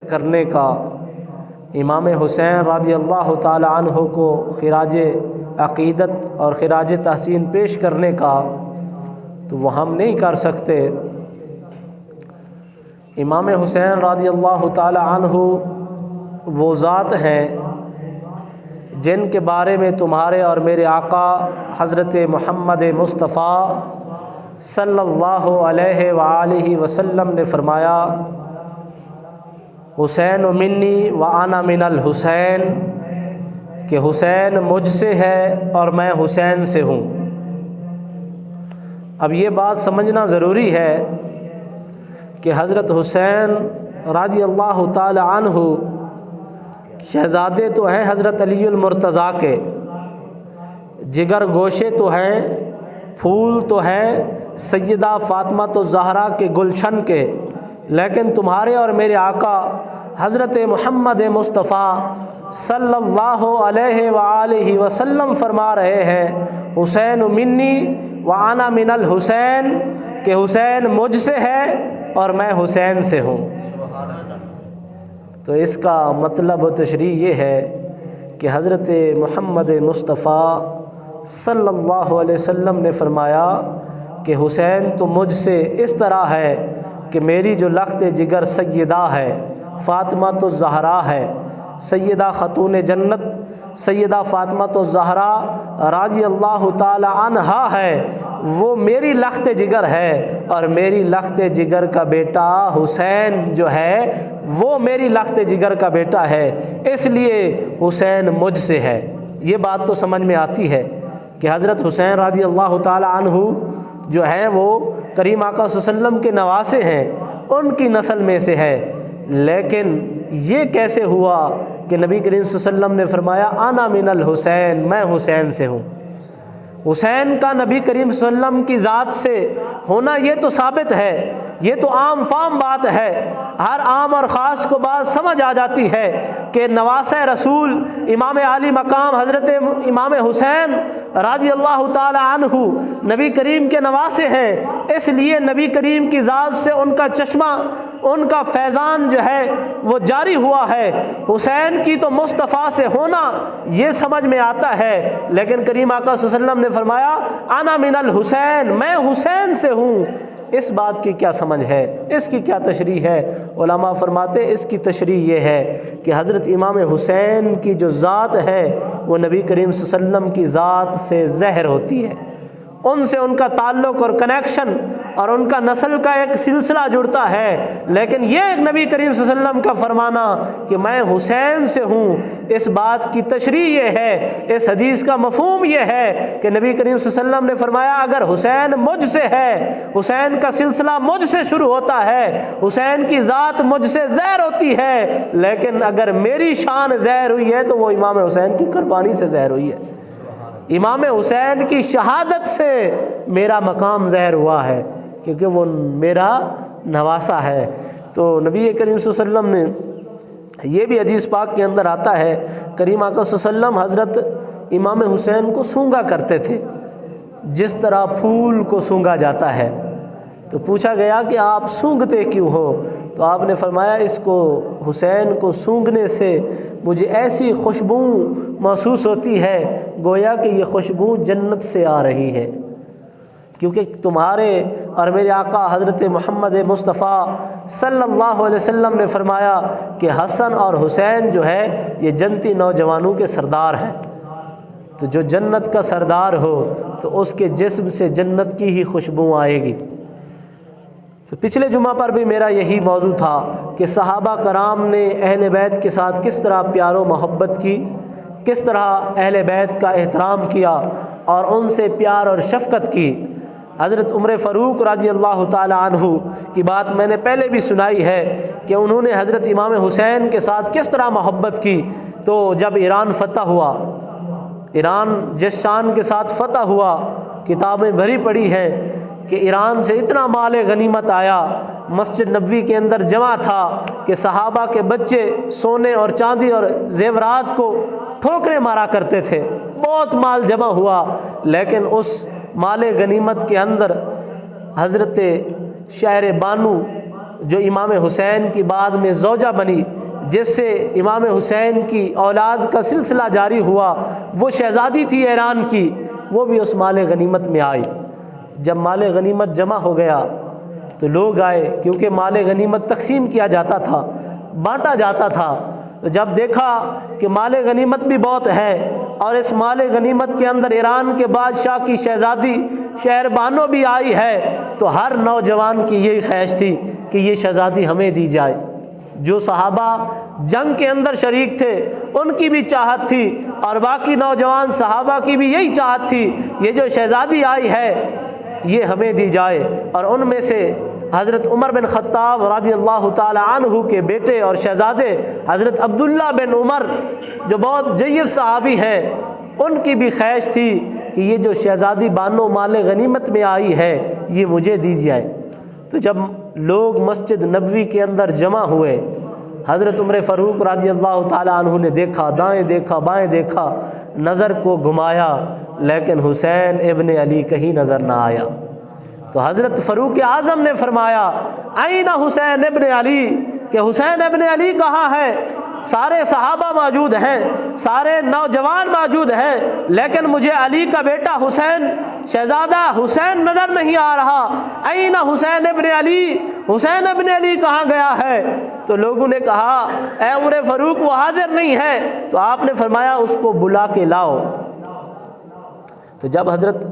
کرنے کا، امام حسین رضی اللہ تعالی عنہ کو خراج عقیدت اور خراج تحسین پیش کرنے کا، تو وہ ہم نہیں کر سکتے۔ امام حسین رضی اللہ تعالی عنہ وہ ذات ہیں جن کے بارے میں تمہارے اور میرے آقا حضرت محمد مصطفیٰ صلی اللہ علیہ وآلہ وسلم نے فرمایا، حسین منی وانا من الحسین، کہ حسین مجھ سے ہے اور میں حسین سے ہوں۔ اب یہ بات سمجھنا ضروری ہے کہ حضرت حسین رضی اللہ تعالی عنہ شہزادے تو ہیں حضرت علی المرتضیٰ کے، جگر گوشے تو ہیں، پھول تو ہیں سیدہ فاطمہ الزہرا کے گلشن کے، لیکن تمہارے اور میرے آقا حضرت محمد مصطفیٰ صلی اللہ علیہ وآلہ وسلم فرما رہے ہیں، حسین منی وانا من الحسین، کہ حسین مجھ سے ہے اور میں حسین سے ہوں۔ تو اس کا مطلب و تشریح یہ ہے کہ حضرت محمد مصطفیٰ صلی اللہ علیہ وسلم نے فرمایا کہ حسین تو مجھ سے اس طرح ہے کہ میری جو لخت جگر سیدہ ہے، فاطمہ الزہرا ہے، سیدہ خاتون جنت سیدہ فاطمہ الزہرا رضی اللہ تعالی عنہا ہے، وہ میری لخت جگر ہے، اور میری لخت جگر کا بیٹا حسین جو ہے وہ میری لخت جگر کا بیٹا ہے، اس لیے حسین مجھ سے ہے۔ یہ بات تو سمجھ میں آتی ہے کہ حضرت حسین رضی اللہ تعالی عنہ جو ہیں وہ کریم آقا صلی اللہ علیہ وسلم کے نواسے ہیں، ان کی نسل میں سے ہے، لیکن یہ کیسے ہوا کہ نبی کریم صلی اللہ علیہ وسلم نے فرمایا انا من الحسین، میں حسین سے ہوں۔ حسین کا نبی کریم صلی اللہ علیہ وسلم کی ذات سے ہونا یہ تو ثابت ہے، یہ تو عام فام بات ہے، ہر عام اور خاص کو بات سمجھ آ جاتی ہے کہ نواسہ رسول امام عالی مقام حضرت امام حسین رضی اللہ تعالی عنہ نبی کریم کے نواسے ہیں، اس لیے نبی کریم کی ذات سے ان کا چشمہ، ان کا فیضان جو ہے وہ جاری ہوا ہے۔ حسین کی تو مصطفیٰ سے ہونا یہ سمجھ میں آتا ہے، لیکن کریم آقا صلی اللہ علیہ وسلم نے فرمایا انا من الحسین، میں حسین سے ہوں۔ اس بات کی کیا سمجھ ہے، اس کی کیا تشریح ہے؟ علماء فرماتے اس کی تشریح یہ ہے کہ حضرت امام حسین کی جو ذات ہے وہ نبی کریم صلی اللہ علیہ وسلم کی ذات سے ظاہر ہوتی ہے، ان سے ان کا تعلق اور کنیکشن اور ان کا نسل کا ایک سلسلہ جڑتا ہے، لیکن یہ ایک نبی کریم صلی اللہ علیہ وسلم کا فرمانا کہ میں حسین سے ہوں، اس بات کی تشریح یہ ہے، اس حدیث کا مفہوم یہ ہے کہ نبی کریم صلی اللہ علیہ وسلم نے فرمایا اگر حسین مجھ سے ہے، حسین کا سلسلہ مجھ سے شروع ہوتا ہے، حسین کی ذات مجھ سے ظاہر ہوتی ہے، لیکن اگر میری شان ظاہر ہوئی ہے تو وہ امام حسین کی قربانی سے ظاہر ہوئی ہے، امام حسین کی شہادت سے میرا مقام ظاہر ہوا ہے، کیونکہ وہ میرا نواسا ہے۔ تو نبی کریم صلی اللہ علیہ وسلم نے یہ بھی حدیث پاک کے اندر آتا ہے، کریم آقا صلی اللہ علیہ وسلم حضرت امام حسین کو سونگا کرتے تھے جس طرح پھول کو سونگا جاتا ہے۔ تو پوچھا گیا کہ آپ سونگتے کیوں ہو؟ تو آپ نے فرمایا اس کو، حسین کو سونگنے سے مجھے ایسی خوشبو محسوس ہوتی ہے گویا کہ یہ خوشبو جنت سے آ رہی ہے، کیونکہ تمہارے اور میرے آقا حضرت محمد مصطفیٰ صلی اللہ علیہ وسلم نے فرمایا کہ حسن اور حسین جو ہے یہ جنتی نوجوانوں کے سردار ہیں، تو جو جنت کا سردار ہو تو اس کے جسم سے جنت کی ہی خوشبو آئے گی۔ تو پچھلے جمعہ پر بھی میرا یہی موضوع تھا کہ صحابہ کرام نے اہل بیت کے ساتھ کس طرح پیار و محبت کی، کس طرح اہل بیت کا احترام کیا اور ان سے پیار اور شفقت کی۔ حضرت عمر فاروق رضی اللہ تعالی عنہ کی بات میں نے پہلے بھی سنائی ہے کہ انہوں نے حضرت امام حسین کے ساتھ کس طرح محبت کی۔ تو جب ایران فتح ہوا، ایران جس شان کے ساتھ فتح ہوا، کتابیں بھری پڑی ہیں کہ ایران سے اتنا مال غنیمت آیا، مسجد نبوی کے اندر جمع تھا کہ صحابہ کے بچے سونے اور چاندی اور زیورات کو ٹھوکریں مارا کرتے تھے، بہت مال جمع ہوا، لیکن اس مال غنیمت کے اندر حضرت شاعر بانو جو امام حسین کی بعد میں زوجہ بنی، جس سے امام حسین کی اولاد کا سلسلہ جاری ہوا، وہ شہزادی تھی ایران کی، وہ بھی اس مال غنیمت میں آئی۔ جب مال غنیمت جمع ہو گیا تو لوگ آئے، کیونکہ مال غنیمت تقسیم کیا جاتا تھا، بانٹا جاتا تھا۔ تو جب دیکھا کہ مال غنیمت بھی بہت ہے اور اس مال غنیمت کے اندر ایران کے بادشاہ کی شہزادی شہر بانو بھی آئی ہے، تو ہر نوجوان کی یہی خواہش تھی کہ یہ شہزادی ہمیں دی جائے۔ جو صحابہ جنگ کے اندر شریک تھے ان کی بھی چاہت تھی، اور باقی نوجوان صحابہ کی بھی یہی چاہت تھی، یہ جو شہزادی آئی ہے یہ ہمیں دی جائے۔ اور ان میں سے حضرت عمر بن خطاب رضی اللہ تعالی عنہ کے بیٹے اور شہزادے حضرت عبداللہ بن عمر جو بہت جید صحابی ہیں، ان کی بھی خواہش تھی کہ یہ جو شہزادی بانو مال غنیمت میں آئی ہے یہ مجھے دی جائے۔ تو جب لوگ مسجد نبوی کے اندر جمع ہوئے، حضرت عمر فاروق رضی اللہ تعالی عنہ نے دیکھا، دائیں دیکھا بائیں دیکھا، نظر کو گھمایا، لیکن حسین ابن علی کہیں نظر نہ آیا۔ تو حضرت فاروق اعظم نے فرمایا این حسین ابن علی، کہ حسین ابن علی کہاں ہے؟ سارے صحابہ موجود ہیں، سارے نوجوان موجود ہیں، لیکن مجھے علی کا بیٹا حسین، شہزادہ حسین نظر نہیں آ رہا۔ این حسین ابن علی، حسین ابن علی کہاں گیا ہے؟ تو لوگوں نے کہا اے عمر فاروق وہ حاضر نہیں ہے۔ تو آپ نے فرمایا اس کو بلا کے لاؤ۔ تو جب حضرت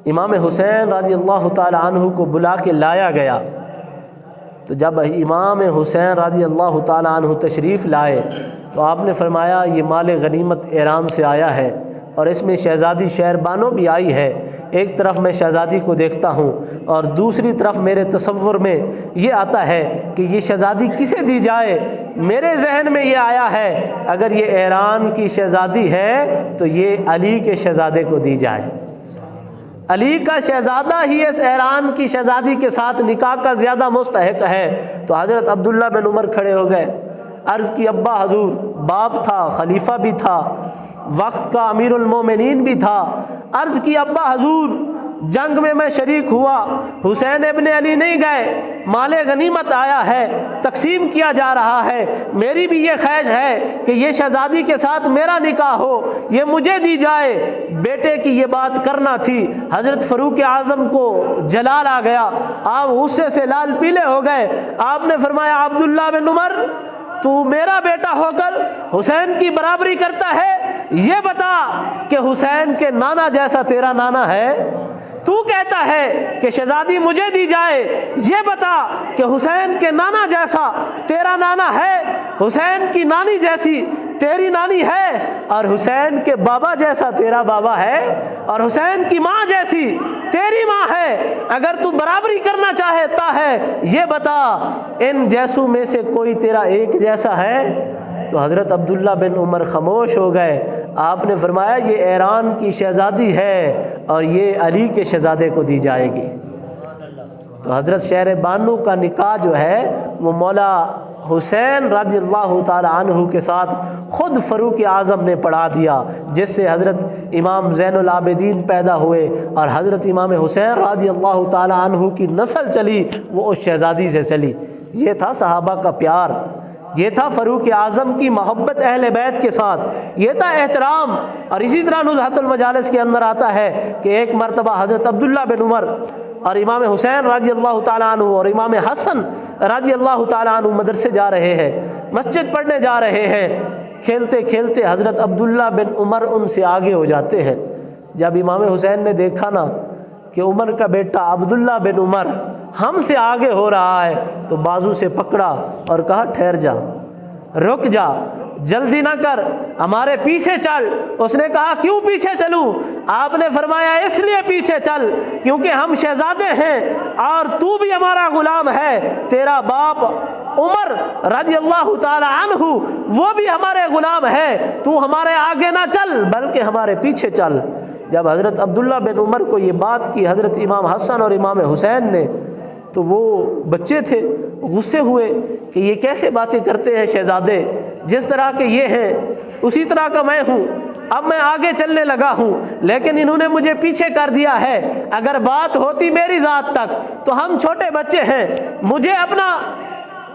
امام حسین رضی اللہ تعالی عنہ کو بلا کے لایا گیا، تو جب امام حسین رضی اللہ تعالی عنہ تشریف لائے تو آپ نے فرمایا یہ مال غنیمت ایران سے آیا ہے اور اس میں شہزادی شہر بانو بھی آئی ہے۔ ایک طرف میں شہزادی کو دیکھتا ہوں اور دوسری طرف میرے تصور میں یہ آتا ہے کہ یہ شہزادی کسے دی جائے۔ میرے ذہن میں یہ آیا ہے اگر یہ ایران کی شہزادی ہے تو یہ علی کے شہزادے کو دی جائے۔ علی کا شہزادہ ہی اس ایران کی شہزادی کے ساتھ نکاح کا زیادہ مستحق ہے۔ تو حضرت عبداللہ بن عمر کھڑے ہو گئے، عرض کی ابا حضور، باپ تھا، خلیفہ بھی تھا، وقت کا امیر المومنین بھی تھا، عرض کی ابا حضور جنگ میں شریک ہوا، حسین ابن علی نہیں گئے، مال غنیمت آیا ہے، تقسیم کیا جا رہا ہے، میری بھی یہ خواہش ہے کہ یہ شہزادی کے ساتھ میرا نکاح ہو، یہ مجھے دی جائے۔ بیٹے کی یہ بات کرنا تھی۔ حضرت فاروق اعظم کو جلال آ گیا، آپ غصے سے لال پیلے ہو گئے۔ آپ نے فرمایا عبداللہ بن عمر تو میرا بیٹا ہو کر حسین کی برابری کرتا ہے؟ یہ بتا کہ حسین کے نانا جیسا تیرا نانا ہے؟ تو کہتا ہے کہ شہزادی مجھے دی جائے، یہ بتا کہ حسین کے نانا جیسا تیرا نانا ہے؟ حسین کی نانی جیسی تیری نانی ہے، اور حسین کے بابا جیسا تیرا بابا ہے، اور حسین کی ماں جیسی تیری ماں ہے۔ اگر تو برابری کرنا چاہتا ہے یہ بتا ان جیسوں میں سے کوئی تیرا ایک جیسا ہے؟ تو حضرت عبداللہ بن عمر خاموش ہو گئے۔ آپ نے فرمایا یہ ایران کی شہزادی ہے اور یہ علی کے شہزادے کو دی جائے گی۔ تو حضرت شہر بانو کا نکاح جو ہے وہ مولا حسین رضی اللہ تعالی عنہ کے ساتھ خود فاروق اعظم نے پڑھا دیا، جس سے حضرت امام زین العابدین پیدا ہوئے اور حضرت امام حسین رضی اللہ تعالی عنہ کی نسل چلی وہ اس شہزادی سے چلی۔ یہ تھا صحابہ کا پیار، یہ تھا فاروق اعظم کی محبت اہل بیت کے ساتھ، یہ تھا احترام۔ اور اسی طرح نزہۃ المجالس کے اندر آتا ہے کہ ایک مرتبہ حضرت عبداللہ بن عمر اور امام حسین رضی اللہ تعالیٰ عنہ اور امام حسن رضی اللہ تعالیٰ عنہ مدرسے جا رہے ہیں، مسجد پڑھنے جا رہے ہیں، کھیلتے کھیلتے حضرت عبداللہ بن عمر ان سے آگے ہو جاتے ہیں۔ جب امام حسین نے دیکھا نا کہ عمر کا بیٹا عبداللہ بن عمر ہم سے آگے ہو رہا ہے تو بازو سے پکڑا اور کہا ٹھہر جا، رک جا، جلدی نہ کر، ہمارے پیچھے چل۔ اس نے کہا کیوں پیچھے چلوں؟ آپ نے فرمایا اس لیے پیچھے چل کیونکہ ہم شہزادے ہیں اور تو بھی ہمارا غلام ہے، تیرا باپ عمر رضی اللہ تعالی عنہ وہ بھی ہمارے غلام ہے، تو ہمارے آگے نہ چل بلکہ ہمارے پیچھے چل۔ جب حضرت عبداللہ بن عمر کو یہ بات کی حضرت امام حسن اور امام حسین نے تو وہ بچے تھے، غصے ہوئے کہ یہ کیسے باتیں کرتے ہیں شہزادے، جس طرح کے یہ ہیں اسی طرح کا میں ہوں۔ اب میں آگے چلنے لگا ہوں لیکن انہوں نے مجھے پیچھے کر دیا ہے۔ اگر بات ہوتی میری ذات تک تو ہم چھوٹے بچے ہیں، مجھے اپنا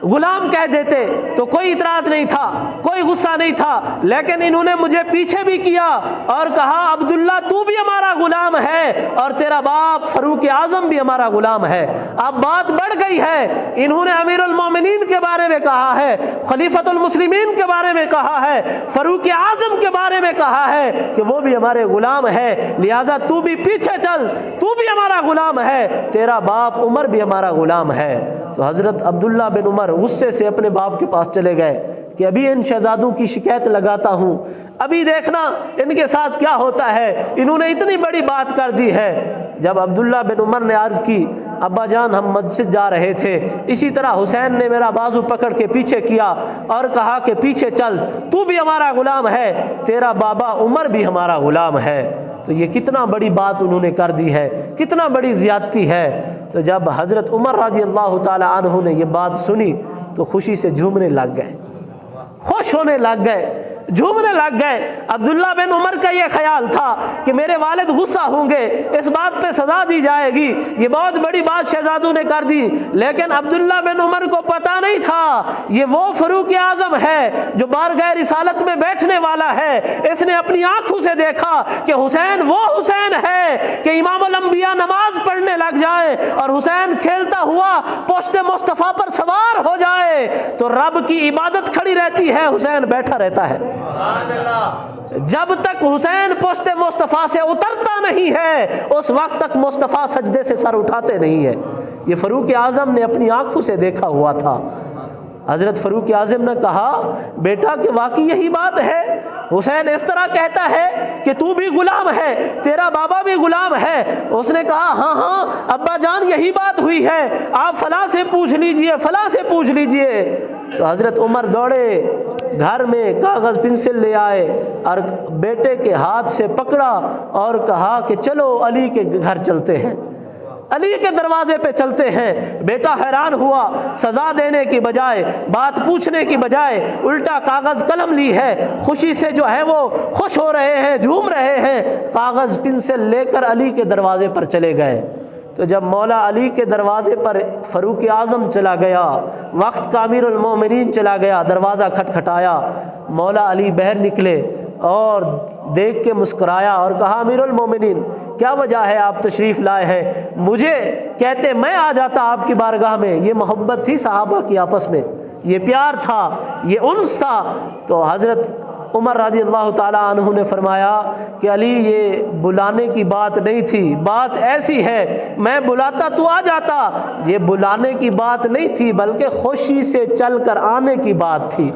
غلام کہہ دیتے تو کوئی اعتراض نہیں تھا، کوئی غصہ نہیں تھا، لیکن انہوں نے مجھے پیچھے بھی کیا اور کہا عبداللہ تو بھی ہمارا غلام ہے اور تیرا باپ فاروق اعظم بھی ہمارا غلام ہے۔ اب بات بڑھ گئی ہے، انہوں نے امیر المومنین کے بارے میں کہا ہے، خلیفۃ المسلمین کے بارے میں کہا ہے، فاروق اعظم کے بارے میں کہا ہے کہ وہ بھی ہمارے غلام ہے، لہٰذا تو بھی پیچھے چل، تو بھی ہمارا غلام ہے، تیرا باپ عمر بھی ہمارا غلام ہے۔ تو حضرت عبداللہ بن عمر غصے سے اپنے باپ کے پاس چلے گئے کہ ابھی ان شہزادوں کی شکایت لگاتا ہوں، ابھی دیکھنا ان کے ساتھ کیا ہوتا ہے، انہوں نے اتنی بڑی بات کر دی ہے۔ جب عبداللہ بن عمر نے عرض کی ابا جان ہم مسجد جا رہے تھے، اسی طرح حسین نے میرا بازو پکڑ کے پیچھے کیا اور کہا کہ پیچھے چل، تو بھی ہمارا غلام ہے، تیرا بابا عمر بھی ہمارا غلام ہے۔ تو یہ کتنا بڑی بات انہوں نے کر دی ہے، کتنا بڑی زیادتی ہے۔ تو جب حضرت عمر رضی اللہ تعالی عنہ نے یہ بات سنی تو خوشی سے جھومنے لگ گئے، خوش ہونے لگ گئے، جھومنے لگ گئے۔ عبداللہ بن عمر کا یہ خیال تھا کہ میرے والد غصہ ہوں گے، اس بات پہ سزا دی جائے گی، یہ بہت بڑی بات شہزادوں نے کر دی، لیکن عبداللہ بن عمر کو پتہ نہیں تھا یہ وہ فاروق اعظم ہے جو بارگاہ رسالت میں بیٹھنے والا ہے۔ اس نے اپنی آنکھوں سے دیکھا کہ حسین وہ حسین ہے کہ امام الانبیاء نماز پڑھنے لگ جائے اور حسین کھیلتا ہوا پشت مصطفیٰ پر سوار ہو جائے تو رب کی عبادت کھڑی رہتی ہے، حسین بیٹھا رہتا ہے۔ جب تک حسین پشت مصطفیٰ سے اترتا نہیں ہے اس وقت تک مصطفیٰ سجدے سے سر اٹھاتے نہیں ہیں۔ یہ فاروق اعظم نے اپنی آنکھوں سے دیکھا ہوا تھا۔ حضرت فاروق اعظم نے کہا بیٹا کہ واقعی یہی بات ہے، حسین اس طرح کہتا ہے کہ تو بھی غلام ہے، تیرا بابا بھی غلام ہے۔ اس نے کہا ہاں ہاں ابا جان یہی بات ہوئی ہے، آپ فلاں سے پوچھ لیجئے، فلاں سے پوچھ لیجئے۔ تو حضرت عمر دوڑے گھر میں کاغذ پنسل لے آئے اور بیٹے کے ہاتھ سے پکڑا اور کہا کہ چلو علی کے گھر چلتے ہیں، علی کے دروازے پہ چلتے ہیں۔ بیٹا حیران ہوا، سزا دینے کی بجائے، بات پوچھنے کی بجائے الٹا کاغذ قلم لی ہے، خوشی سے جو ہے وہ خوش ہو رہے ہیں، جھوم رہے ہیں، کاغذ پنسل لے کر علی کے دروازے پر چلے گئے۔ تو جب مولا علی کے دروازے پر فاروق اعظم چلا گیا، وقت کا امیر المومنین چلا گیا، دروازہ کھٹکھٹایا، مولا علی باہر نکلے اور دیکھ کے مسکرایا اور کہا امیر المومنین کیا وجہ ہے آپ تشریف لائے ہیں؟ مجھے کہتے میں آ جاتا آپ کی بارگاہ میں۔ یہ محبت تھی صحابہ کی آپس میں، یہ پیار تھا، یہ انس تھا۔ تو حضرت عمر رضی اللہ تعالیٰ عنہ نے فرمایا کہ علی یہ بلانے کی بات نہیں تھی، بات ایسی ہے میں بلاتا تو آ جاتا، یہ بلانے کی بات نہیں تھی بلکہ خوشی سے چل کر آنے کی بات تھی،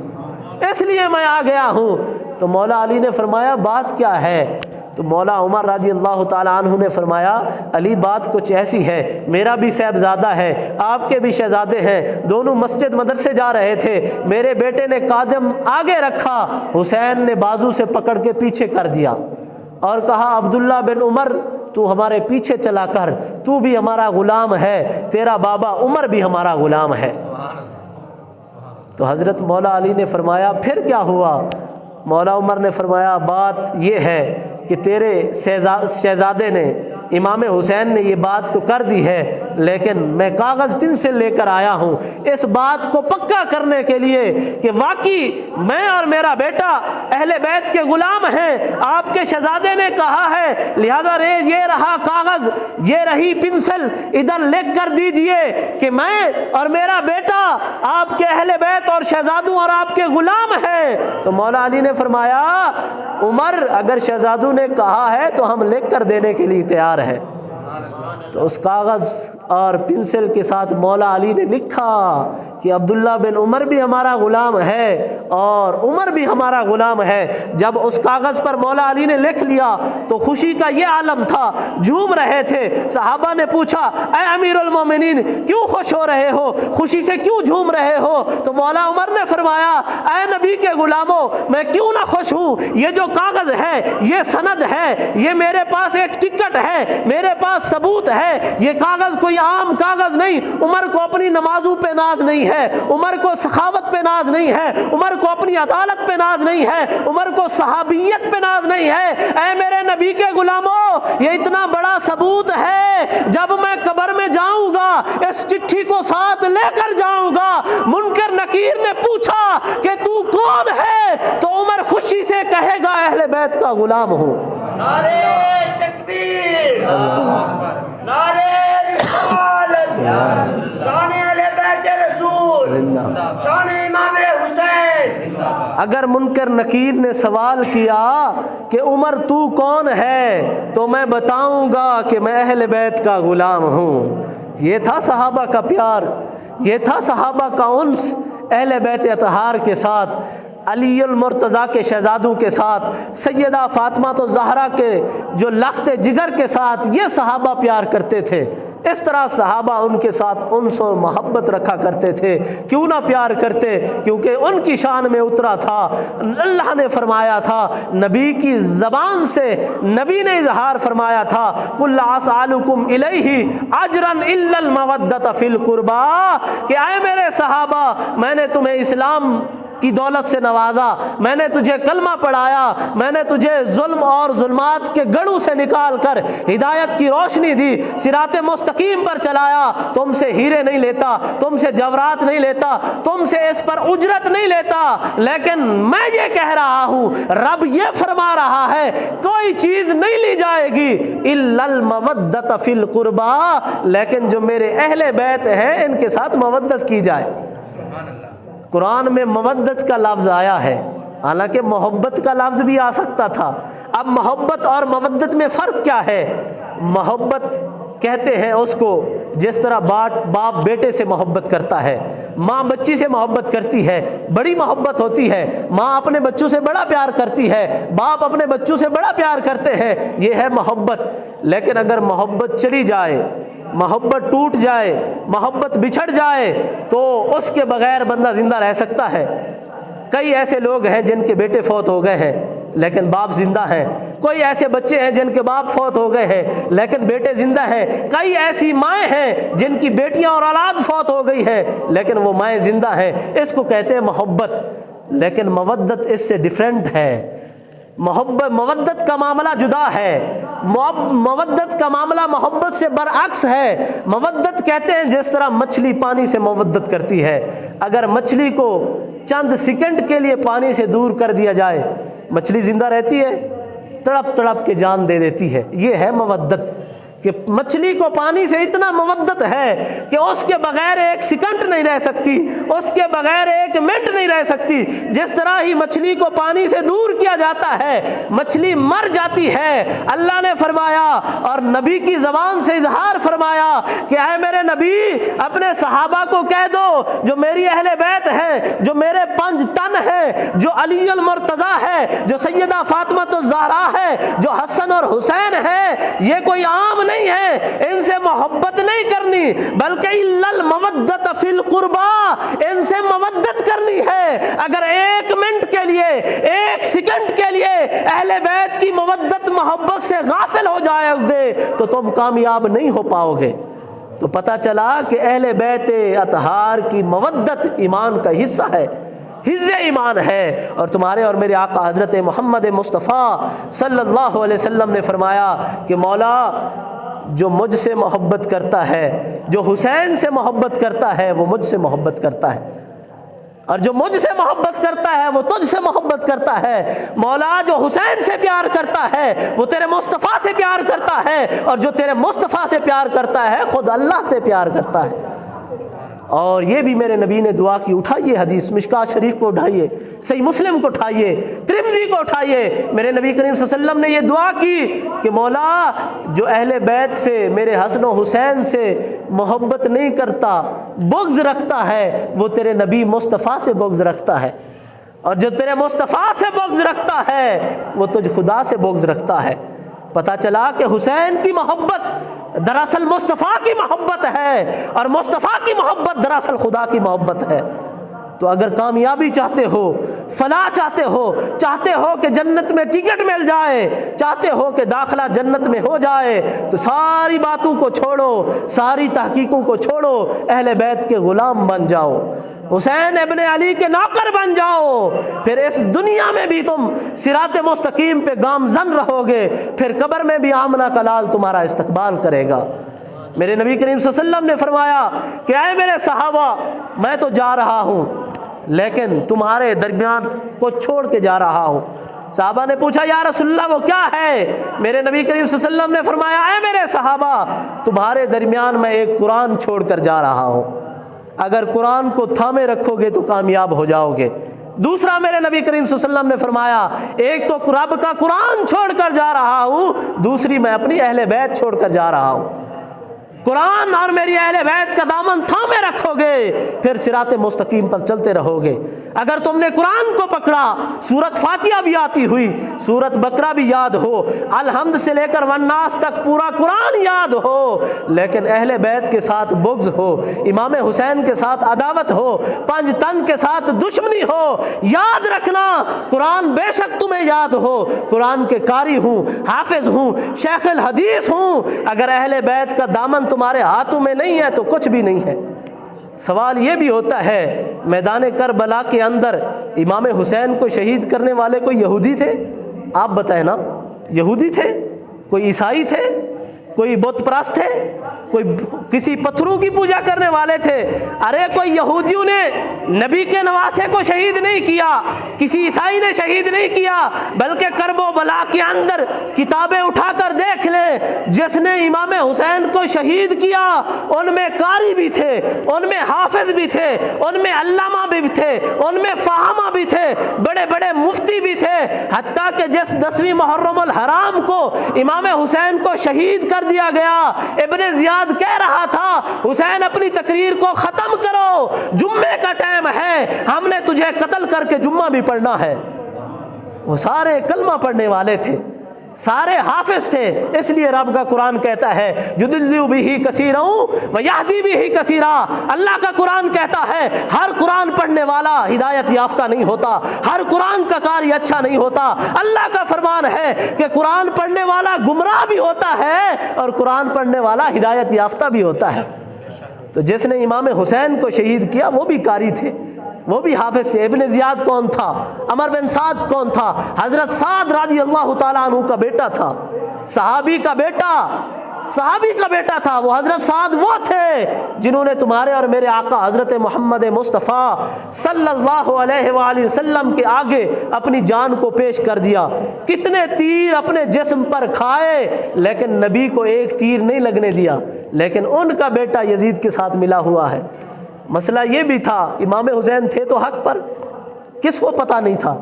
اس لیے میں آ گیا ہوں۔ تو مولا علی نے فرمایا بات کیا ہے؟ تو مولا عمر رضی اللہ تعالیٰ عنہ نے فرمایا علی بات کچھ ایسی ہے، میرا بھی صاحبزادہ ہے، آپ کے بھی شہزادے ہیں، دونوں مسجد مدرسے جا رہے تھے، میرے بیٹے نے قدم آگے رکھا، حسین نے بازو سے پکڑ کے پیچھے کر دیا اور کہا عبداللہ بن عمر تو ہمارے پیچھے چلا کر، تو بھی ہمارا غلام ہے، تیرا بابا عمر بھی ہمارا غلام ہے۔ تو حضرت مولا علی نے فرمایا پھر کیا ہوا؟ مولا عمر نے فرمایا بات یہ ہے کہ تیرے شہزادے نے، امام حسین نے یہ بات تو کر دی ہے، لیکن میں کاغذ پنسل لے کر آیا ہوں اس بات کو پکا کرنے کے لیے کہ واقعی میں اور میرا بیٹا اہل بیت کے غلام ہیں، آپ کے شہزادے نے کہا ہے، لہذا یہ رہا کاغذ، یہ رہی پنسل، ادھر لکھ کر دیجئے کہ میں اور میرا بیٹا آپ کے اہل بیت اور شہزادوں اور آپ کے غلام ہیں۔ تو مولا علی نے فرمایا عمر اگر شہزادوں نے کہا ہے تو ہم لکھ کر دینے کے لیے تیار ہے۔ تو اس کاغذ اور پنسل کے ساتھ مولا علی نے لکھا کہ عبداللہ بن عمر بھی ہمارا غلام ہے اور عمر بھی ہمارا غلام ہے۔ جب اس کاغذ پر مولا علی نے لکھ لیا تو خوشی کا یہ عالم تھا، جھوم رہے تھے۔ صحابہ نے پوچھا اے امیر المومنین کیوں خوش ہو رہے ہو، خوشی سے کیوں جھوم رہے ہو؟ تو مولا عمر نے فرمایا اے نبی کے غلاموں میں کیوں نہ خوش ہوں، یہ جو کاغذ ہے یہ سند ہے، یہ میرے پاس ایک ٹکٹ ہے، میرے پاس ثبوت ہے، یہ کاغذ کوئی عام کاغذ نہیں۔ عمر کو اپنی نمازوں پہ ناز نہیں ہے، عمر کو سخاوت پہ ناز نہیں ہے، عمر کو اپنی عدالت پہ ناز نہیں ہے، عمر کو صحابیت پہ ناز نہیں ہے۔ اے میرے نبی کے غلاموں، یہ اتنا بڑا ثبوت ہے، جب میں قبر میں جاؤں گا اس چٹھی کو ساتھ لے کر جاؤں گا، منکر نکیر نے پوچھا کہ تو کون ہے، تو عمر خوشی سے کہے گا اہل بیت کا غلام ہوں۔ نعرہ تکبیر، نعرہ رسالت، شان اہل بیت رسول، شان امام حسین۔ اگر منکر نکیر نے سوال کیا کہ عمر تو کون ہے، تو میں بتاؤں گا کہ میں اہل بیت کا غلام ہوں۔ یہ تھا صحابہ کا پیار، یہ تھا صحابہ کا انس اہل بیت اطہار کے ساتھ، علی المرتضیٰ کے شہزادوں کے ساتھ، سیدہ فاطمہ الزہرا کے جو لخت جگر کے ساتھ یہ صحابہ پیار کرتے تھے۔ اس طرح صحابہ ان کے ساتھ انس اور محبت رکھا کرتے تھے۔ کیوں نہ پیار کرتے؟ کیونکہ ان کی شان میں اترا تھا، اللہ نے فرمایا تھا، نبی کی زبان سے نبی نے اظہار فرمایا تھا، قُلْ لَا أَسْأَلُكُمْ إِلَيْهِ أَجْرًا إِلَّا الْمَوَدَّةَ فِي الْقُرْبَى، کہ اے میرے صحابہ، میں نے تمہیں اسلام کی دولت سے نوازا، میں نے تجھے کلمہ پڑھایا، میں نے تجھے ظلم اور ظلمات کے گڑھوں سے نکال کر ہدایت کی روشنی دی، صراط مستقیم پر چلایا، تم سے ہیرے نہیں لیتا، تم سے جوہرات نہیں لیتا، تم سے اس پر اجرت نہیں لیتا، لیکن میں یہ کہہ رہا ہوں، رب یہ فرما رہا ہے، کوئی چیز نہیں لی جائے گی الا المودۃ فی القربى، لیکن جو میرے اہل بیت ہیں ان کے ساتھ مودت کی جائے۔ قرآن میں مودت کا لفظ آیا ہے، حالانکہ محبت کا لفظ بھی آ سکتا تھا۔ اب محبت اور مودت میں فرق کیا ہے؟ محبت کہتے ہیں اس کو جس طرح باپ بیٹے سے محبت کرتا ہے، ماں بچی سے محبت کرتی ہے، بڑی محبت ہوتی ہے، ماں اپنے بچوں سے بڑا پیار کرتی ہے، باپ اپنے بچوں سے بڑا پیار کرتے ہیں، یہ ہے محبت۔ لیکن اگر محبت چلی جائے، محبت ٹوٹ جائے، محبت بچھڑ جائے، تو اس کے بغیر بندہ زندہ رہ سکتا ہے؟ کئی ایسے لوگ ہیں جن کے بیٹے فوت ہو گئے ہیں لیکن باپ زندہ ہیں، کوئی ایسے بچے ہیں جن کے باپ فوت ہو گئے ہیں لیکن بیٹے زندہ ہیں، کئی ایسی مائیں ہیں جن کی بیٹیاں اور اولاد فوت ہو گئی ہے لیکن وہ مائیں زندہ ہیں۔ اس کو کہتے ہیں محبت۔ لیکن مودت اس سے ڈیفرنٹ ہے۔ مودت کا معاملہ جدا ہے، مودت کا معاملہ محبت سے برعکس ہے۔ مودت کہتے ہیں جس طرح مچھلی پانی سے مودت کرتی ہے، اگر مچھلی کو چند سیکنڈ کے لیے پانی سے دور کر دیا جائے، مچھلی زندہ رہتی ہے؟ تڑپ تڑپ کے جان دے دیتی ہے۔ یہ ہے مودت، کہ مچھلی کو پانی سے اتنا مودت ہے کہ اس کے بغیر ایک سیکنڈ نہیں رہ سکتی، اس کے بغیر ایک منٹ نہیں رہ سکتی۔ جس طرح ہی مچھلی کو پانی سے دور کیا جاتا ہے، مچھلی مر جاتی ہے۔ اللہ نے فرمایا اور نبی کی زبان سے اظہار فرمایا کہ اے میرے نبی، اپنے صحابہ کو کہہ دو جو میری اہل بیت ہے، جو میرے 5 تن ہے، جو علی المرتضیٰ ہے، جو سیدہ فاطمہ الزہرا ہے، جو حسن اور حسین ہے، یہ کوئی عام نہیں ہے، ان سے محبت نہیں کرنی بلکہ الا المودۃ فی القربى، ان سے مودت کرنی ہے۔ اگر ایک منٹ کے لیے، ایک سیکنڈ کے لیے اہل بیت کی مودت محبت سے غافل ہو جائے گے تو تم کامیاب نہیں ہو پاؤ گے۔ تو پتہ چلا کہ اہل بیت اطہار کی مودت ایمان کا حصہ ہے، حصہ ایمان ہے۔ اور تمہارے اور میرے آقا حضرت محمد مصطفیٰ صلی اللہ علیہ وسلم نے فرمایا کہ مولا جو مجھ سے محبت کرتا ہے، جو حسین سے محبت کرتا ہے، وہ مجھ سے محبت کرتا ہے، اور جو مجھ سے محبت کرتا ہے وہ تجھ سے محبت کرتا ہے۔ مولا جو حسین سے پیار کرتا ہے وہ تیرے مصطفیٰ سے پیار کرتا ہے، اور جو تیرے مصطفیٰ سے پیار کرتا ہے خود اللہ سے پیار کرتا ہے۔ اور یہ بھی میرے نبی نے دعا کی، اٹھائیے حدیث، مشکات شریف کو اٹھائیے، صحیح مسلم کو اٹھائیے، ترمذی کو اٹھائیے، میرے نبی کریم صلی اللہ علیہ وسلم نے یہ دعا کی کہ مولا جو اہل بیت سے، میرے حسن و حسین سے محبت نہیں کرتا، بغض رکھتا ہے، وہ تیرے نبی مصطفیٰ سے بغض رکھتا ہے، اور جو تیرے مصطفیٰ سے بغض رکھتا ہے وہ تجھ خدا سے بغض رکھتا ہے۔ پتہ چلا کہ حسین کی محبت دراصل مصطفیٰ کی محبت ہے، اور مصطفیٰ کی محبت دراصل خدا کی محبت ہے۔ تو اگر کامیابی چاہتے ہو، فلاح چاہتے ہو کہ جنت میں ٹکٹ مل جائے، چاہتے ہو کہ داخلہ جنت میں ہو جائے، تو ساری باتوں کو چھوڑو، ساری تحقیقوں کو چھوڑو، اہل بیت کے غلام بن جاؤ، حسین ابن علی کے نوکر بن جاؤ، پھر اس دنیا میں بھی تم صراط مستقیم پہ گامزن رہو گے، پھر قبر میں بھی آمنہ کا لال تمہارا استقبال کرے گا۔ میرے نبی کریم صلی اللہ علیہ وسلم نے فرمایا کہ اے میرے صحابہ، میں تو جا رہا ہوں لیکن تمہارے درمیان کو چھوڑ کے جا رہا ہوں۔ صحابہ نے پوچھا یا رسول اللہ وہ کیا ہے؟ میرے نبی کریم صلی اللہ علیہ وسلم نے فرمایا اے میرے صحابہ، تمہارے درمیان میں ایک قرآن چھوڑ کر جا رہا ہوں، اگر قرآن کو تھامے رکھو گے تو کامیاب ہو جاؤ گے۔ دوسرا میرے نبی کریم صلی اللہ علیہ وسلم نے فرمایا ایک تو رب کا قرآن چھوڑ کر جا رہا ہوں، دوسری میں اپنی اہل بیت چھوڑ کر جا رہا ہوں۔ قرآن اور میری اہل بیت کا دامن تھامے رکھو گے، پھر صراط مستقیم پر چلتے رہو گے۔ اگر تم نے قرآن کو پکڑا، سورت فاتحہ بھی آتی ہوئی، سورت بقرہ بھی یاد ہو، الحمد سے لے کر والناس تک پورا قرآن یاد ہو، لیکن اہل بیت کے ساتھ بغض ہو، امام حسین کے ساتھ عداوت ہو، پنج تن کے ساتھ دشمنی ہو، یاد رکھنا قرآن بے شک تمہیں یاد ہو، قرآن کے قاری ہوں، حافظ ہوں، شیخ الحدیث ہوں، اگر اہل بیت کا دامن تمہارے ہاتھوں میں نہیں ہے تو کچھ بھی نہیں ہے۔ سوال یہ بھی ہوتا ہے میدان کربلا کے اندر امام حسین کو شہید کرنے والے کوئی یہودی تھے؟ آپ بتائیں نا، یہودی تھے؟ کوئی عیسائی تھے؟ کوئی بت پرست تھے؟ کوئی کسی پتھروں کی پوجا کرنے والے تھے؟ ارے کوئی یہودیوں نے نبی کے نواسے کو شہید نہیں کیا، کسی عیسائی نے شہید نہیں کیا، بلکہ کرب و بلا کے اندر کتابیں اٹھا کر دیکھ لیں، جس نے امام حسین کو شہید کیا ان میں قاری بھی تھے، ان میں حافظ بھی تھے، ان میں علامہ بھی تھے، ان میں فہامہ بھی تھے، بڑے بڑے مفتی بھی تھے، حتیٰ کہ جس 10ویں محرم الحرام کو امام حسین کو شہید کر دیا گیا، ابن زیاد کہہ رہا تھا حسین اپنی تقریر کو ختم کرو، جمعے کا ٹائم ہے، ہم نے تجھے قتل کر کے جمعہ بھی پڑھنا ہے۔ وہ سارے کلمہ پڑھنے والے تھے، سارے حافظ تھے، اس لیے رب کا قرآن کہتا ہے یضل بہ کثیرا ویہدی بہ کثیرا۔ اللہ کا قرآن کہتا ہے ہر قرآن پڑھنے والا ہدایت یافتہ نہیں ہوتا، ہر قرآن کا قاری اچھا نہیں ہوتا۔ اللہ کا فرمان ہے کہ قرآن پڑھنے والا گمراہ بھی ہوتا ہے اور قرآن پڑھنے والا ہدایت یافتہ بھی ہوتا ہے۔ تو جس نے امام حسین کو شہید کیا وہ بھی قاری تھے، وہ بھی حافظ سے۔ ابن زیاد کون تھا؟ عمر بن سعد کون تھا؟ حضرت سعد رضی اللہ تعالیٰ عنہ کا بیٹا تھا، صحابی کا بیٹا تھا۔ وہ حضرت سعد وہ تھے جنہوں نے تمہارے اور میرے آقا حضرت محمد مصطفیٰ صلی اللہ علیہ وآلہ وسلم کے آگے اپنی جان کو پیش کر دیا۔ کتنے تیر اپنے جسم پر کھائے لیکن نبی کو ایک تیر نہیں لگنے دیا، لیکن ان کا بیٹا یزید کے ساتھ ملا ہوا ہے۔ مسئلہ یہ بھی تھا امام حسین تھے تو حق پر، کس کو پتہ نہیں تھا؟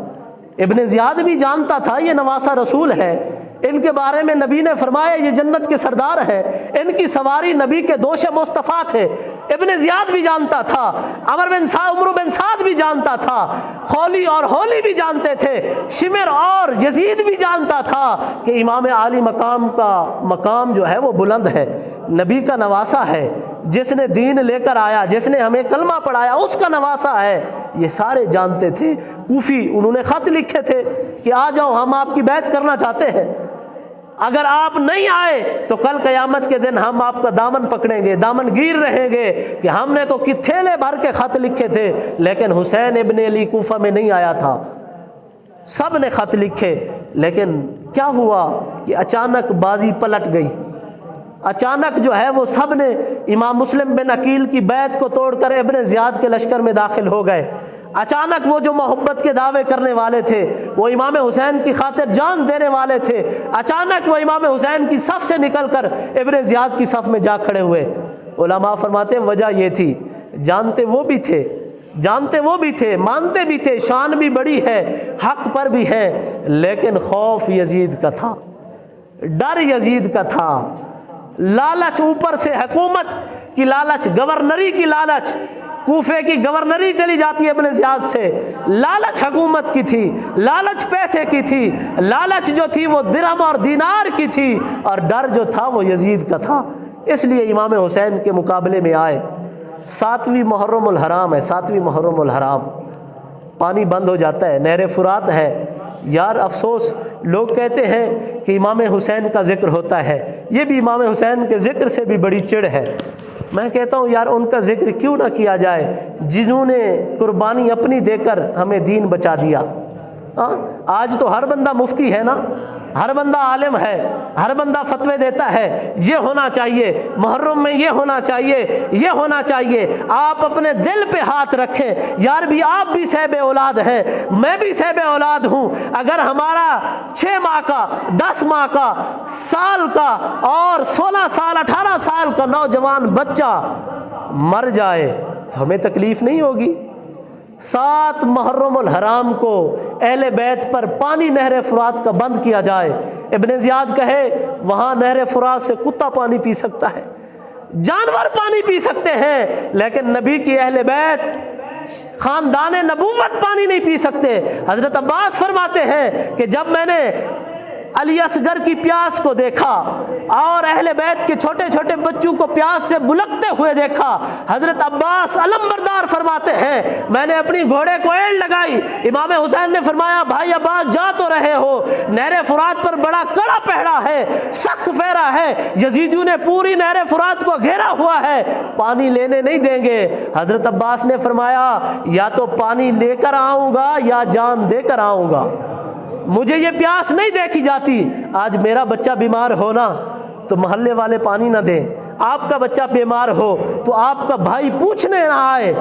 ابن زیاد بھی جانتا تھا یہ نواسہ رسول ہے، ان کے بارے میں نبی نے فرمایا یہ جنت کے سردار ہیں، ان کی سواری نبی کے دوش مصطفیٰ تھے۔ ابن زیاد بھی جانتا تھا، عمر بن سعد بھی جانتا تھا، خولی اور ہولی بھی جانتے تھے، شمر اور یزید بھی جانتا تھا کہ امام عالی مقام کا مقام جو ہے وہ بلند ہے، نبی کا نواسہ ہے، جس نے دین لے کر آیا، جس نے ہمیں کلمہ پڑھایا اس کا نواسہ ہے۔ یہ سارے جانتے تھے۔ کوفی انہوں نے خط لکھے تھے کہ آ جاؤ ہم آپ کی بیعت کرنا چاہتے ہیں، اگر آپ نہیں آئے تو کل قیامت کے دن ہم آپ کا دامن پکڑیں گے، دامن گیر رہیں گے کہ ہم نے تو تھیلے بھر کے خط لکھے تھے لیکن حسین ابن علی کوفہ میں نہیں آیا تھا۔ سب نے خط لکھے، لیکن کیا ہوا کہ اچانک بازی پلٹ گئی، اچانک جو ہے وہ سب نے امام مسلم بن عقیل کی بیعت کو توڑ کر ابن زیاد کے لشکر میں داخل ہو گئے۔ اچانک وہ جو محبت کے دعوے کرنے والے تھے، وہ امام حسین کی خاطر جان دینے والے تھے، اچانک وہ امام حسین کی صف سے نکل کر ابن زیاد کی صف میں جا کھڑے ہوئے۔ علماء فرماتے ہیں وجہ یہ تھی، جانتے وہ بھی تھے، مانتے بھی تھے، شان بھی بڑی ہے، حق پر بھی ہے، لیکن خوف یزید کا تھا، ڈر یزید کا تھا، لالچ، اوپر سے حکومت کی لالچ، گورنری کی لالچ، کوفے کی گورنری چلی جاتی ہے ابن زیاد سے، لالچ حکومت کی تھی، لالچ پیسے کی تھی، لالچ جو تھی وہ درہم اور دینار کی تھی، اور ڈر جو تھا وہ یزید کا تھا۔ اس لیے امام حسین کے مقابلے میں آئے۔ 7ویں محرم الحرام ہے، 7ویں محرم الحرام، پانی بند ہو جاتا ہے، نہر فرات ہے۔ یار افسوس، لوگ کہتے ہیں کہ امام حسین کا ذکر ہوتا ہے، یہ بھی امام حسین کے ذکر سے بھی بڑی چڑ ہے۔ میں کہتا ہوں یار ان کا ذکر کیوں نہ کیا جائے جنہوں نے قربانی اپنی دے کر ہمیں دین بچا دیا۔ آج تو ہر بندہ مفتی ہے نا، ہر بندہ عالم ہے، ہر بندہ فتوے دیتا ہے، یہ ہونا چاہیے محرم میں، یہ ہونا چاہیے، یہ ہونا چاہیے۔ آپ اپنے دل پہ ہاتھ رکھیں یار، بھی آپ بھی صاحب اولاد ہیں، میں بھی صاحب اولاد ہوں۔ اگر ہمارا 6 ماہ کا، 10 ماہ کا، سال کا اور 16 سال 18 سال کا نوجوان بچہ مر جائے تو ہمیں تکلیف نہیں ہوگی؟ 7 محرم الحرام کو اہل بیت پر پانی نہر فرات کا بند کیا جائے۔ ابن زیاد کہے وہاں نہر فرات سے کتا پانی پی سکتا ہے، جانور پانی پی سکتے ہیں، لیکن نبی کی اہل بیت خاندان نبوت پانی نہیں پی سکتے۔ حضرت عباس فرماتے ہیں کہ جب میں نے علی اصغر کی پیاس کو دیکھا اور اہل بیت کے چھوٹے چھوٹے بچوں کو پیاس سے بلکتے ہوئے دیکھا، حضرت عباس علم بردار فرماتے ہیں میں نے اپنی گھوڑے کو ایڑ لگائی۔ امام حسین نے فرمایا بھائی عباس جا تو رہے ہو، نہر فرات پر بڑا کڑا پہرا ہے، سخت پہرا ہے، یزیدیوں نے پوری نہر فرات کو گھیرا ہوا ہے، پانی لینے نہیں دیں گے۔ حضرت عباس نے فرمایا یا تو پانی لے کر آؤں گا یا جان دے کر آؤں گا، مجھے یہ پیاس نہیں دیکھی جاتی۔ آج میرا بچہ بیمار ہونا تو محلے والے پانی نہ دیں، آپ کا بچہ بیمار ہو تو آپ کا بھائی پوچھنے نہ آئے،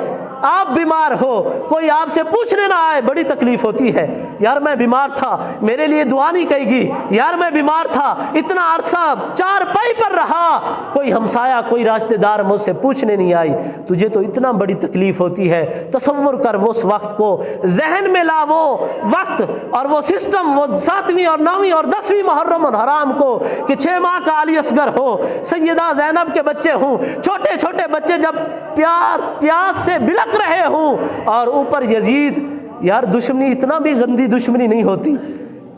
آپ بیمار ہو کوئی آپ سے پوچھنے نہ آئے، بڑی تکلیف ہوتی ہے۔ یار میں بیمار تھا، میرے لیے دعا نہیں کہے گی، یار میں بیمار تھا، اتنا عرصہ چارپائی پر رہا، کوئی ہمسایہ کوئی رشتہ دار مجھ سے پوچھنے نہیں آئی، تجھے تو اتنا بڑی تکلیف ہوتی ہے۔ تصور کر اس وقت کو، ذہن میں لا وہ وقت اور وہ سسٹم، وہ 7ویں اور 9ویں اور 10ویں محرم الحرام کو کہ 6 ماہ کا علی اصغر ہو، سیدہ زینب کے بچے ہوں، چھوٹے چھوٹے بچے جب پیاس سے بلک رہے ہوں، اور اوپر یزید۔ یار دشمنی اتنا بھی گندی دشمنی نہیں ہوتی،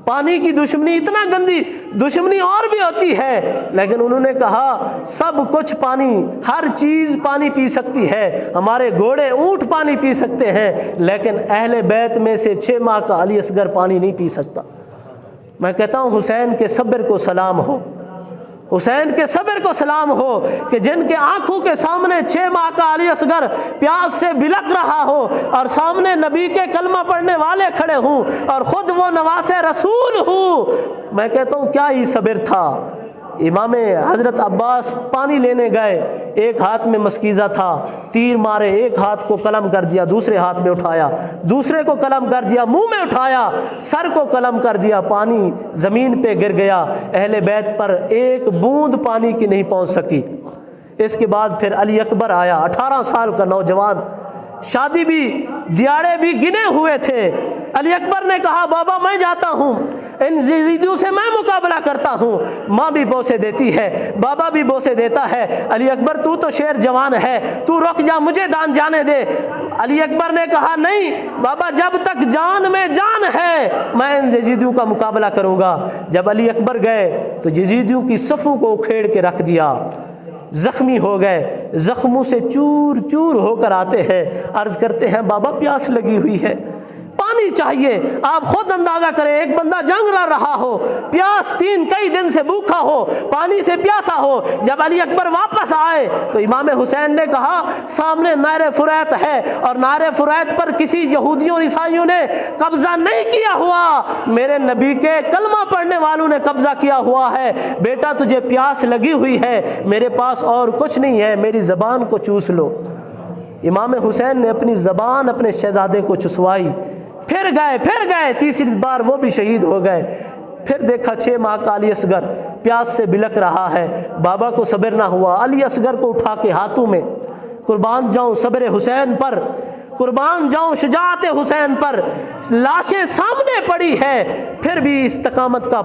پانی کی دشمنی اتنا گندی دشمنی اور بھی ہوتی ہے، لیکن انہوں نے کہا سب کچھ پانی، ہر چیز پانی پی سکتی ہے، ہمارے گھوڑے اونٹ پانی پی سکتے ہیں، لیکن اہل بیت میں سے 6 ماہ کا علی اصغر پانی نہیں پی سکتا۔ میں کہتا ہوں حسین کے صبر کو سلام ہو، حسین کے صبر کو سلام ہو کہ جن کے آنکھوں کے سامنے 6 ماہ کا علی اصغر پیاس سے بلک رہا ہو اور سامنے نبی کے کلمہ پڑھنے والے کھڑے ہوں اور خود وہ نواس رسول ہوں۔ میں کہتا ہوں کیا ہی صبر تھا۔ امام حضرت عباس پانی لینے گئے، ایک ہاتھ میں مسکیزہ تھا، تیر مارے، ایک ہاتھ کو قلم کر دیا، دوسرے ہاتھ میں اٹھایا، دوسرے کو قلم کر دیا، منہ میں اٹھایا، سر کو قلم کر دیا، پانی زمین پہ گر گیا، اہل بیت پر ایک بوند پانی کی نہیں پہنچ سکی۔ اس کے بعد پھر علی اکبر آیا، 18 سال کا نوجوان، شادی بھی دیاڑے بھی گنے ہوئے تھے۔ علی اکبر نے کہا بابا میں جاتا ہوں، ان یزیدیوں سے میں مقابلہ کرتا ہوں۔ ماں بھی بوسے دیتی ہے، بابا بھی بوسے دیتا ہے۔ علی اکبر تو شیر جوان ہے، تو رک جا، مجھے دان جانے دے۔ علی اکبر نے کہا نہیں بابا، جب تک جان میں جان ہے میں ان یزیدیوں کا مقابلہ کروں گا۔ جب علی اکبر گئے تو یزیدیوں کی صفوں کو اکھیڑ کے رکھ دیا، زخمی ہو گئے، زخموں سے چور چور ہو کر آتے ہیں، عرض کرتے ہیں بابا پیاس لگی ہوئی ہے، پانی چاہیے۔ آپ خود اندازہ کریں، ایک بندہ جنگ رہا ہو، پیاس کئی دن سے بھوکا ہو، پانی سے پیاسا ہو۔ جب علی اکبر واپس آئے تو امام حسین نے کہا سامنے نہر فریت ہے، اور نہر فریت پر کسی یہودیوں عیسائیوں نے قبضہ نہیں کیا ہوا، میرے نبی کے کلمہ پڑھنے والوں نے قبضہ کیا ہوا ہے۔ بیٹا تجھے پیاس لگی ہوئی ہے، میرے پاس اور کچھ نہیں ہے، میری زبان کو چوس لو۔ امام حسین نے اپنی زبان اپنے شہزادے کو چسوائی، پھر گئے، تیسری بار وہ بھی شہید ہو گئے۔ پھر دیکھا 6 ماہ کا علی اصغر پیاس سے بلک رہا ہے، بابا کو صبر نہ ہوا، علی اصغر کو اٹھا کے ہاتھوں میں، قربان جاؤں صبر حسین پر، قربان جاؤں شجاعت حسین پر، لاشیں سامنے پڑی ہے، پھر بھی استقامت کا